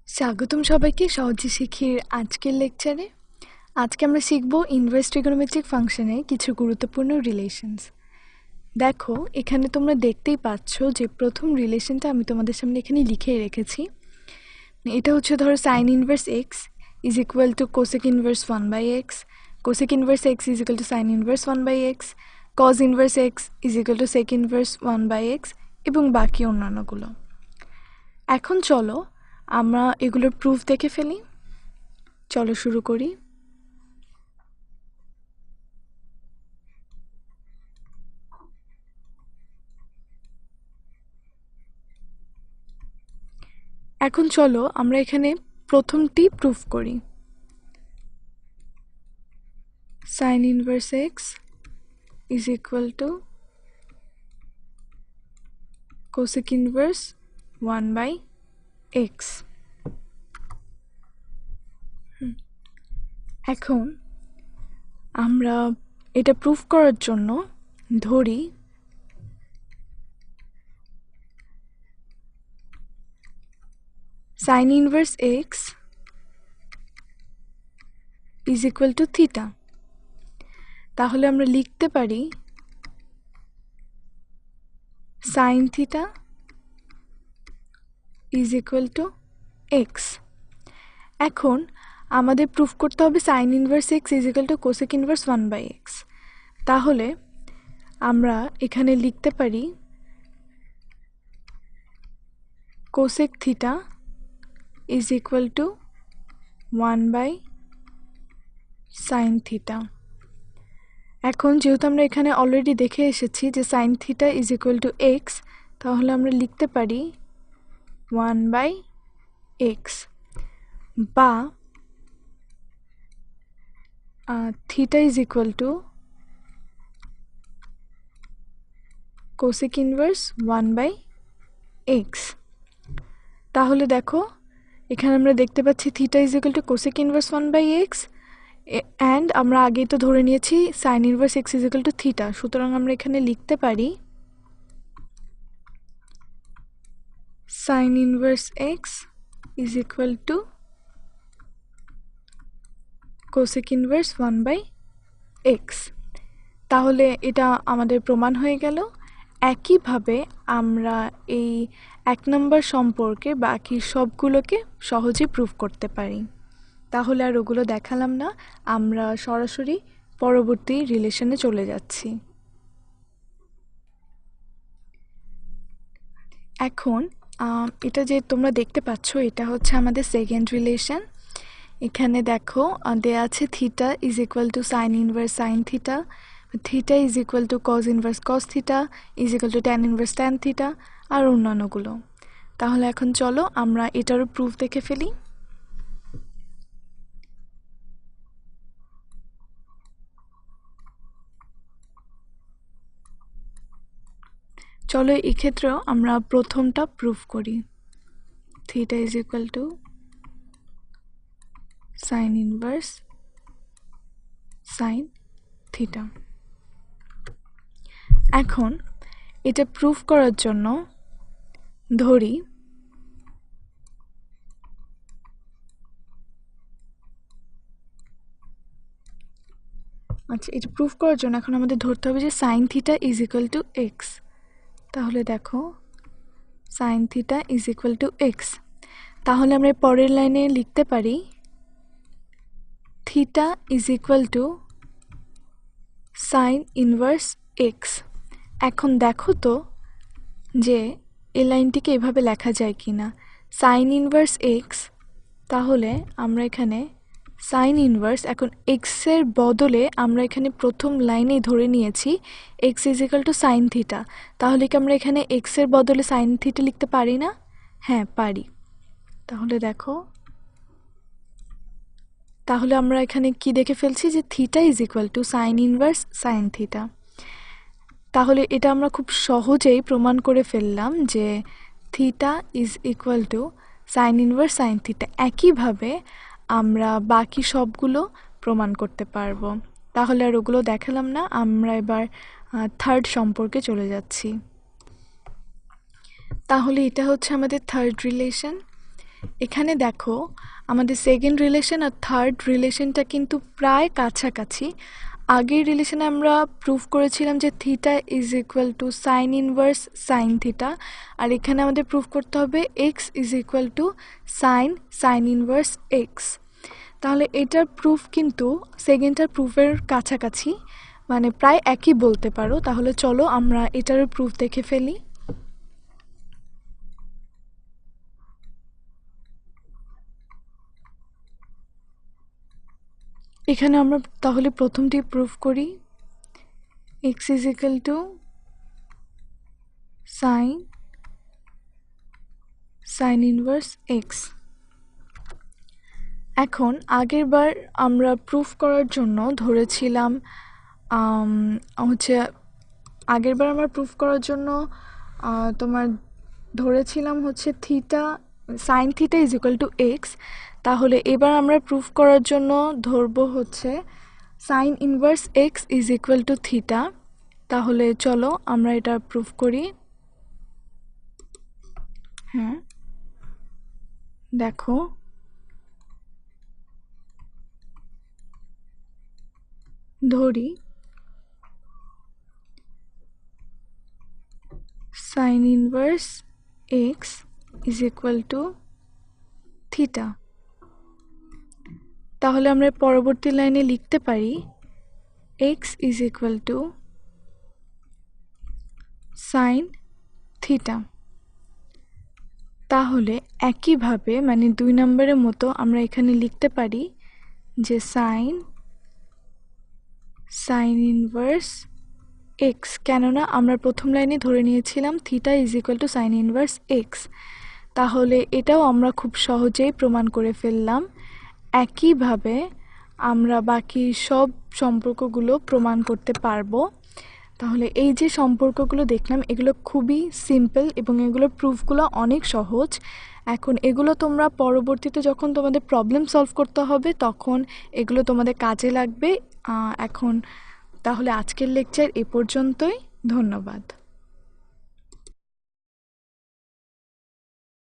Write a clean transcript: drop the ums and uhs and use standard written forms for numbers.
স্বাগতম সবাইকে সহজে শিখির আজকের লেকচারে। আজকে আমরা শিখব ইনভার্স ট্রিগোনোমেট্রিক ফাংশনের কিছু গুরুত্বপূর্ণ রিলেশনস। দেখো এখানে তোমরা দেখতেই পাচ্ছ যে প্রথম রিলেশনটা আমি তোমাদের সামনে এখানে লিখেই রেখেছি। এটা হচ্ছে ধরো sine inverse x is equal to cosec inverse 1/x, cosec inverse x is equal to sine inverse 1/x, cos inverse x is equal to sec inverse 1/x এবং বাকি অন্যান্যগুলো। এখন চলো আমরা এগুলোর প্রুফ দেখে ফেলি। চলো শুরু করি। এখন চলো আমরা এখানে প্রথমটি প্রুফ করি। Sign inverse x is equal to cosec inverse 1/x। এখন আমরা এটা প্রুফ করার জন্য ধরি sign inverse x is equal two theta. তাহলে আমরা লিখতে পারি sine theta is equal two x. এখন আমাদের প্রুফ করতে হবে sign inverse x is equal to cosec inverse 1/x। তাহলে আমরা এখানে লিখতে পারি cosec theta is equal two 1/sin theta. এখন যেহেতু আমরা এখানে অলরেডি দেখে এসেছি যে sine theta is equal two x, তাহলে আমরা লিখতে পারি 1/x বা theta is equal to cosec inverse 1/x। তাহলে দেখো এখানে আমরা দেখতে পাচ্ছি theta is equal to cosec inverse 1/x and আমরা আগেই তো ধরে নিয়েছি sign inverse x is equal two theta. সুতরাং আমরা এখানে লিখতে পারি sign inverse x is equal to cosec inverse 1/x। তাহলে এটা আমাদের প্রমাণ হয়ে গেল। একইভাবে আমরা এই 1 নম্বর সম্পর্কে বাকি সবগুলোকে সহজে প্রুফ করতে পারি। তাহলে আর ওগুলো দেখালাম না, আমরা সরাসরি পরবর্তী রিলেশনে চলে যাচ্ছি। এখন এটা যে তোমরা দেখতে পাচ্ছ এটা হচ্ছে আমাদের সেকেন্ড রিলেশন। এখানে দেখো দেয়া আছে theta is equal to sine inverse sine theta, theta is equal to cos inverse cos theta is equal to tan inverse tan theta আর অন্যান্যগুলো। তাহলে এখন চলো আমরা এটারও প্রুফ দেখে ফেলি। চলো এক্ষেত্রেও আমরা প্রথমটা প্রুফ করি। Theta is equal to sine inverse sine theta. এখন এটা প্রুফ করার জন্য ধরি এটা প্রুফ করার জন্য এখন আমাদের ধরতে হবে যে sine theta is equal two x. তাহলে দেখো sine theta is equal two x. তাহলে আমরা পরের লাইনে লিখতে পারি theta is equal to sine inverse x. এখন দেখো তো যে এই লাইনটিকে এভাবে লেখা যায় কি না, সাইন ইনভার্স এক্স। তাহলে আমরা এখানে সাইন ইনভার্স, এখন এক্সের বদলে আমরা এখানে প্রথম লাইনেই ধরে নিয়েছি x is equal to sine theta. তাহলে কি আমরা এখানে এক্সের বদলে সাইন থিটা লিখতে পারি না? হ্যাঁ পারি। তাহলে দেখো, তাহলে আমরা এখানে কি দেখে ফেলছি যে theta is equal to sine inverse sine theta. তাহলে এটা আমরা খুব সহজেই প্রমাণ করে ফেললাম যে theta is equal to sine inverse sine theta. একইভাবে আমরা বাকি সবগুলো প্রমাণ করতে পারবো। তাহলে আর ওগুলো দেখালাম না, আমরা এবার থার্ড সম্পর্কে চলে যাচ্ছি। তাহলে এটা হচ্ছে আমাদের থার্ড রিলেশন। এখানে দেখো আমাদের সেকেন্ড রিলেশন আর থার্ড রিলেশনটা কিন্তু প্রায় কাছাকাছি। আগের রিলেশনে আমরা প্রুভ করেছিলাম যে theta is equal to sine inverse sine theta, আর এখানে আমাদের প্রুভ করতে হবে x is equal to sine inverse x. তাহলে এটার প্রুফ কিন্তু সেকেন্ডটার প্রুফের কাছাকাছি, মানে প্রায় একই বলতে পারো। তাহলে চলো আমরা এটার প্রুফ দেখে ফেলি। এখানে আমরা তাহলে প্রথমটি প্রুফ করি, x is equal to sine inverse x. এখন আগেরবার আমরা প্রুফ করার জন্য ধরেছিলাম আগেরবার আমরা প্রুফ করার জন্য তোমার ধরেছিলাম theta sine theta is equal two x. তাহলে এবার আমরা প্রুফ করার জন্য ধরবো sign inverse x is equal two theta. তাহলে চলো আমরা এটা প্রুফ করি। হ্যাঁ, দেখো ধরি sign inverse x is equal two theta. তাহলে আমরা পরবর্তী লাইনে লিখতে পারি x is equal to sine theta. তাহলে একইভাবে মানে 2 নম্বরের মতো আমরা এখানে লিখতে পারি যে সাইন ইনভার্স এক্স, কেননা আমরা প্রথম লাইনে ধরে নিয়েছিলাম theta is equal to sine inverse x. তাহলে এটাও আমরা খুব সহজেই প্রমাণ করে ফেললাম। একইভাবে আমরা বাকি সব সম্পর্কগুলো প্রমাণ করতে পারবো। তাহলে এই যে সম্পর্কগুলো দেখলাম এগুলো খুবই সিম্পল এবং এগুলোর প্রুফগুলো অনেক সহজ। এখন এগুলো তোমরা পরবর্তীতে যখন তোমাদের প্রবলেম সলভ করতে হবে তখন এগুলো তোমাদের কাজে লাগবে। এখন তাহলে আজকের লেকচার এ পর্যন্তই। ধন্যবাদ।